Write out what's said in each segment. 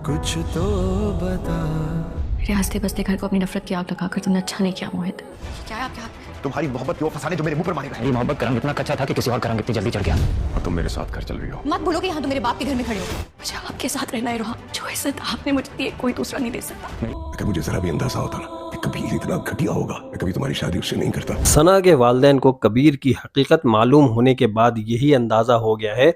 कुछ तो बता। मेरे हंसते बसते घर को अपनी नफरत की आग लगाकर तुमने अच्छा नहीं किया मोहित। क्या है आपके हाथ में? तुम्हारी मोहब्बत के वो फसाने जो मेरे मुंह पर मारे गए। मेरी मोहब्बत का रंग इतना कच्चा था कि किसी और का रंग इतनी जल्दी चढ़ गया। और तुम मेरे साथ घर चल रही हो। मत बोलो कि यहाँ तो मेरे बाप के घर में खड़े हो। मुझे आपके साथ रहना है रोहा। जो इज्जत आपने मुझे दी है कोई दूसरा नहीं दे सकता। अगर मुझे जरा भी अंदाजा होता ना कि कबीर इतना घटिया होगा, मैं कभी तुम्हारी शादी उससे नहीं करता। सना के वालिदैन को कबीर की हकीकत मालूम होने के बाद यही अंदाज़ा हो गया है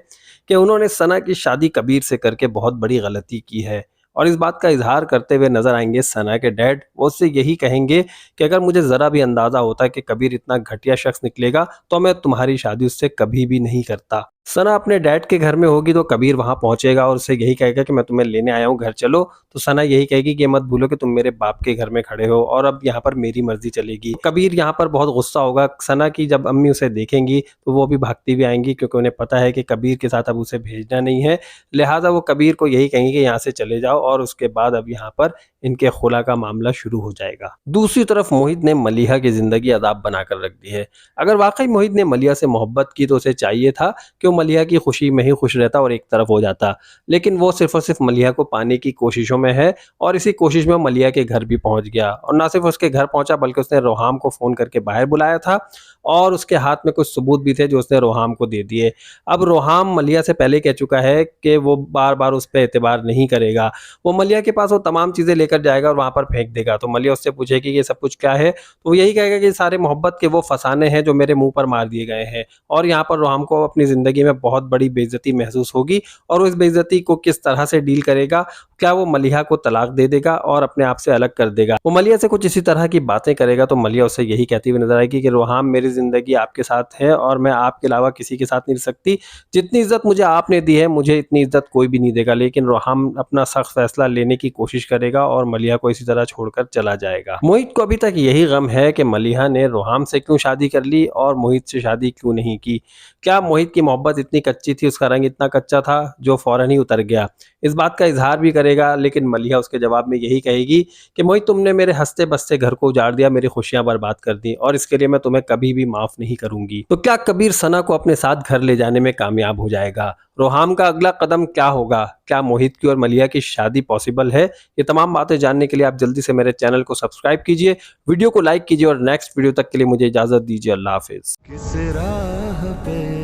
कि उन्होंने सना की शादी कबीर से करके बहुत बड़ी गलती की है। और इस बात का इजहार करते हुए नजर आएंगे सना के डैड। वो उससे यही कहेंगे कि अगर मुझे ज़रा भी अंदाज़ा होता कि कबीर इतना घटिया शख्स निकलेगा तो मैं तुम्हारी शादी उससे कभी भी नहीं करता। सना अपने डैड के घर में होगी तो कबीर वहां पहुंचेगा और उससे यही कहेगा कि मैं तुम्हें लेने आया हूं, घर चलो। तो सना यही कहेगी कि मत भूलो कि तुम मेरे बाप के घर में खड़े हो और अब यहाँ पर मेरी मर्जी चलेगी। कबीर यहाँ पर बहुत गुस्सा होगा। सना की जब अम्मी उसे देखेंगी तो वो भी भागती भी आएंगी क्योंकि उन्हें पता है कि कबीर के साथ अब उसे भेजना नहीं है। लिहाजा वो कबीर को यही कहेंगे कि यहाँ से चले जाओ और उसके बाद अब यहाँ पर इनके खुला का मामला शुरू हो जाएगा। दूसरी तरफ मोहित ने मलिहा की जिंदगी अदाब बनाकर रख दी है। अगर वाकई मोहित ने मलिहा से मोहब्बत की तो उसे चाहिए था कि वो मलिहा की खुशी में ही खुश रहता और एक तरफ हो जाता, लेकिन वो सिर्फ और सिर्फ मलिहा को पाने की कोशिशों में है और इसी कोशिश में मलिहा के घर भी पहुंच गया। और ना सिर्फ उसके घर पहुंचा बल्कि उसने रोहाम को फोन करके बाहर बुलाया था और उसके हाथ में कुछ सबूत भी थे जो उसने रोहाम को दे दिए। अब रोहाम मलिहा से पहले कह चुका है कि वो बार बार उस पर एतबार नहीं करेगा। वो मलिहा के पास वो तमाम चीजें लेकर जाएगा और वहां पर फेंक देगा। तो मलिहा उससे पूछेगी कि ये सब कुछ क्या है, तो वो यही कहेगा कि सारे मोहब्बत के वो फसाने हैं जो मेरे मुंह पर मार दिए गए हैं। और यहाँ पर रोहाम को अपनी जिंदगी में बहुत बड़ी बेइज्जती महसूस होगी और उस बेइज्जती को किस तरह से डील करेगा। क्या वो मलिहा को तलाक दे देगा और अपने आप से अलग कर देगा? वो मलिहा से कुछ इसी तरह की बातें करेगा तो मलिहा उससे यही कहती हुई नजर आएगी कि रोहाम मेरी जिंदगी आपके साथ है और मैं आपके अलावा किसी के साथ नहीं रह सकती। जितनी इज्जत मुझे आपने दी है मुझे इतनी इज्जत कोई भी नहीं देगा। लेकिन रोहाम अपना सख्त फैसला लेने की कोशिश करेगा और मलिहा को इसी तरह छोड़कर चला जाएगा। मोहित को अभी तक यही गम है कि मलिहा ने रोहाम से क्यों शादी कर ली और मोहित से शादी क्यों नहीं की। क्या मोहित की मोहब्बत इतनी कच्ची थी, उसका रंग इतना कच्चा था जो फौरन ही उतर गया? इस बात का इजहार भी करेगा, लेकिन मलिहा उसके जवाब में यही कहेगी कि मोहित तुमने मेरे हंसते बसते घर को उजाड़ दिया, मेरी खुशियां बर्बाद कर दी और इसके लिए मैं तुम्हें कभी भी माफ नहीं करूंगी। तो क्या कबीर सना को अपने साथ घर ले जाने में कामयाब हो जाएगा? रोहाम का अगला कदम क्या होगा? क्या मोहित की और मलिहा की शादी पॉसिबल है? ये तमाम बातें जानने के लिए आप जल्दी से मेरे चैनल को सब्सक्राइब कीजिए, वीडियो को लाइक कीजिए और नेक्स्ट वीडियो तक के लिए मुझे इजाजत दीजिए। अल्लाह हाफिज। किस राह पे